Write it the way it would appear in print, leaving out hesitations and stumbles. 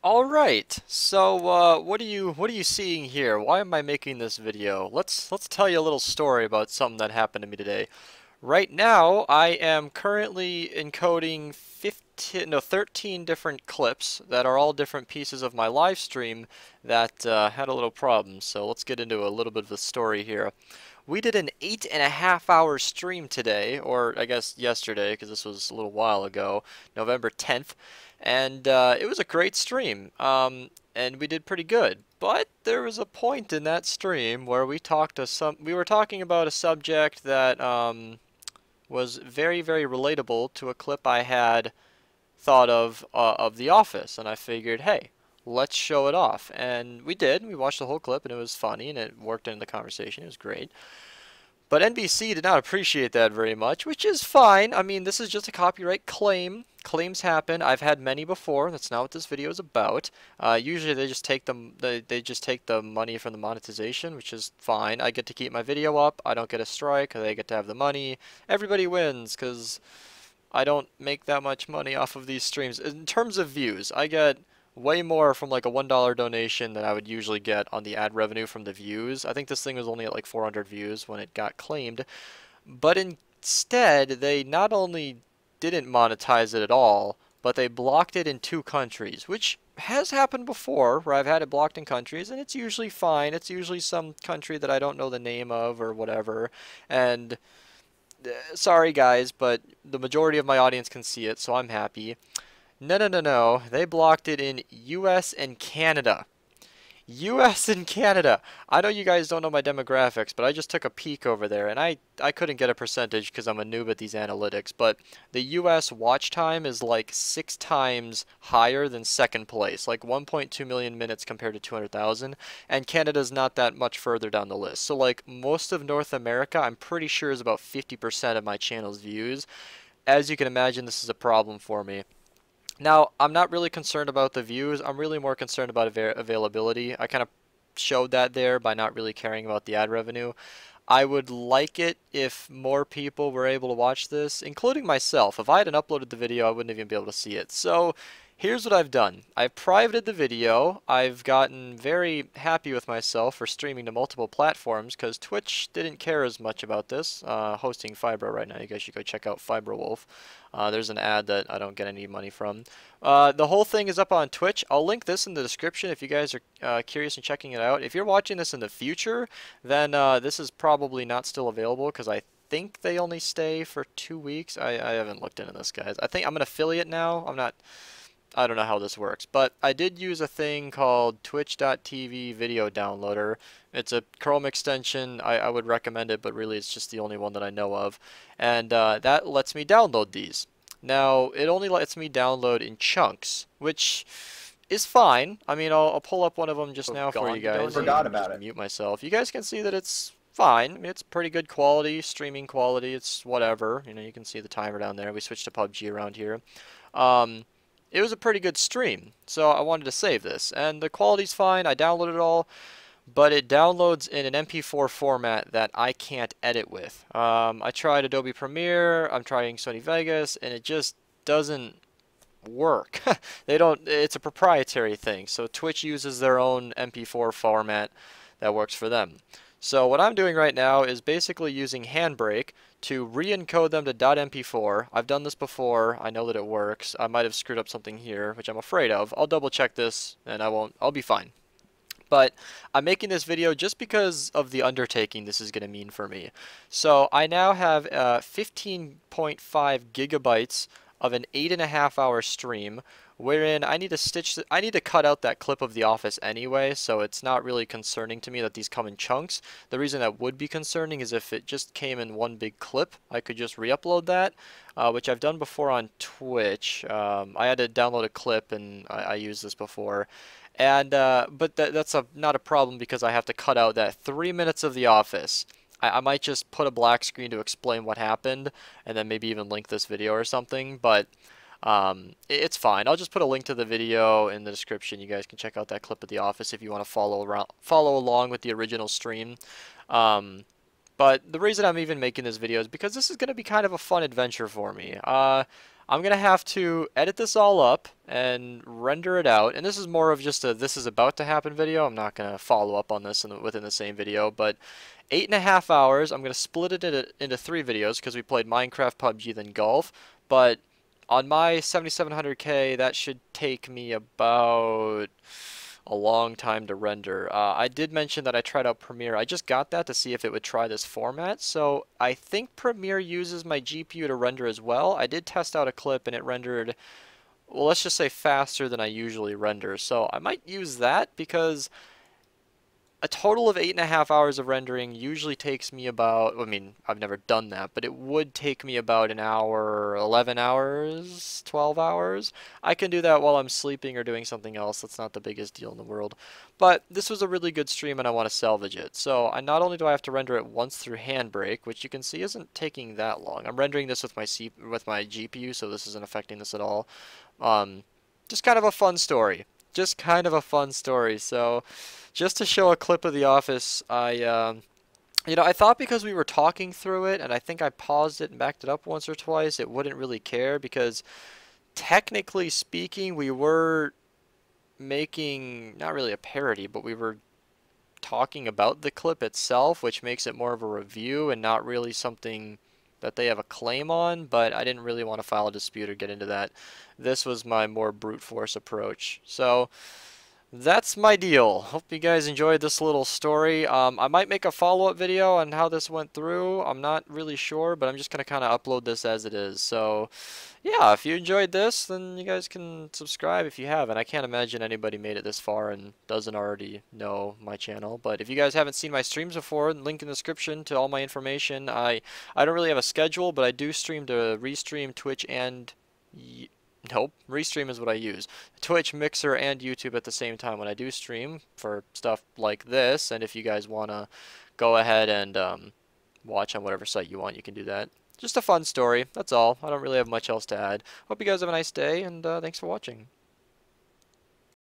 All right. So, what are you seeing here? Why am I making this video? Let's tell you a little story about something that happened to me today. Right now, I am currently encoding 13 different clips that are all different pieces of my live stream that had a little problem. So let's get into a little bit of the story here. We did an 8.5 hour stream today, or I guess yesterday, because this was a little while ago, November 10th, and it was a great stream. And we did pretty good. But there was a point in that stream where we were talking about a subject that was very, very relatable to a clip I had thought of The Office, and I figured, hey, let's show it off. And we did. We watched the whole clip, and it was funny, and it worked in the conversation. It was great. But NBC did not appreciate that very much, which is fine. I mean, this is just a copyright claim. Claims happen. I've had many before. That's not what this video is about. Usually they just take they just take the money from the monetization, which is fine. I get to keep my video up. I don't get a strike. They get to have the money. Everybody wins because I don't make that much money off of these streams. In terms of views, I get way more from like a $1 donation than I would usually get on the ad revenue from the views. I think this thing was only at like 400 views when it got claimed. But instead, they not only didn't monetize it at all, but they blocked it in 2 countries, which has happened before where I've had it blocked in countries, and it's usually fine. It's usually some country that I don't know the name of or whatever. And sorry guys, but the majority of my audience can see it, so I'm happy. No, no, no, no. They blocked it in US and Canada. US and Canada. I know you guys don't know my demographics, but I just took a peek over there, and I couldn't get a percentage because I'm a noob at these analytics, but the US watch time is like 6 times higher than second place, like 1.2 million minutes compared to 200,000, and Canada's not that much further down the list. So like most of North America, I'm pretty sure is about 50% of my channel's views. As you can imagine, this is a problem for me. Now, I'm not really concerned about the views. I'm really more concerned about availability. I kind of showed that there by not really caring about the ad revenue. I would like it if more people were able to watch this, including myself. If I hadn't uploaded the video, I wouldn't even be able to see it. So here's what I've done. I've privated the video. I've gotten very happy with myself for streaming to multiple platforms because Twitch didn't care as much about this. Hosting Fibro right now. You guys should go check out FibroWolf. There's an ad that I don't get any money from. The whole thing is up on Twitch. I'll link this in the description if you guys are curious and checking it out. If you're watching this in the future, then this is probably not still available because I think they only stay for 2 weeks. I haven't looked into this, guys. I think I'm an affiliate now. I don't know how this works, but I did use a thing called twitch.tv video downloader. It's a Chrome extension. I would recommend it, but really it's just the only one that I know of. And that lets me download these. Now, it only lets me download in chunks, which is fine. I mean, I'll pull up one of them just now for you guys. Forgot And just about it. mute myself. You guys can see that it's fine. I mean, it's pretty good quality, streaming quality. It's whatever. You know, you can see the timer down there. We switched to PUBG around here. Um, it was a pretty good stream, so I wanted to save this. And the quality's fine. I downloaded it all, but it downloads in an MP4 format that I can't edit with. I tried Adobe Premiere, I'm trying Sony Vegas, and it just doesn't work. They don't, it's a proprietary thing, so Twitch uses their own MP4 format that works for them. So what I'm doing right now is basically using Handbrake to re-encode them to .mp4. I've done this before. I know that it works. I might have screwed up something here, which I'm afraid of. I'll double check this and I'll be fine. But I'm making this video just because of the undertaking this is going to mean for me. So I now have 15.5 gigabytes of an 8.5 hour stream wherein I need to cut out that clip of The Office anyway, so it's not really concerning to me that these come in chunks. The reason that would be concerning is if it just came in one big clip, I could just re-upload that, which I've done before on Twitch. I had to download a clip and I used this before. And but that's not a problem because I have to cut out that 3 minutes of The Office. I might just put a black screen to explain what happened and then maybe even link this video or something, but it's fine. I'll just put a link to the video in the description. You guys can check out that clip of The Office if you want to follow along with the original stream. But the reason I'm even making this video is because this is going to be kind of a fun adventure for me. I'm going to have to edit this all up and render it out. And this is more of just a this is about to happen video. I'm not going to follow up on this within the same video. But 8.5 hours, I'm going to split it into 3 videos because we played Minecraft, PUBG, then Golf. But on my 7700K, that should take me about a long time to render. I did mention that I tried out Premiere. I just got that to see if it would try this format. So I think Premiere uses my GPU to render as well. I did test out a clip and it rendered, well, let's just say faster than I usually render. So I might use that because a total of 8.5 hours of rendering usually takes me about, I mean, I've never done that, but it would take me about an hour, 11 hours, 12 hours. I can do that while I'm sleeping or doing something else. That's not the biggest deal in the world. But this was a really good stream and I want to salvage it. So not only do I have to render it once through Handbrake, which you can see isn't taking that long. I'm rendering this with my GPU, so this isn't affecting this at all. Just kind of a fun story. Just kind of a fun story. So just to show a clip of The Office, I thought because we were talking through it, and I think I paused it and backed it up once or twice, it wouldn't really care because technically speaking, we were making, not really a parody, but we were talking about the clip itself, which makes it more of a review and not really something that they have a claim on, but I didn't really want to file a dispute or get into that. This was my more brute force approach. So that's my deal. Hope you guys enjoyed this little story. I might make a follow-up video on how this went through. I'm not really sure, but I'm just going to kind of upload this as it is. So, yeah, if you enjoyed this, then you guys can subscribe if you haven't. I can't imagine anybody made it this far and doesn't already know my channel. But if you guys haven't seen my streams before, link in the description to all my information. I don't really have a schedule, but I do stream to Restream, Twitch, and nope, Restream is what I use. Twitch, Mixer, and YouTube at the same time when I do stream for stuff like this. And if you guys want to go ahead and watch on whatever site you want, you can do that. Just a fun story, that's all. I don't really have much else to add. Hope you guys have a nice day, and thanks for watching.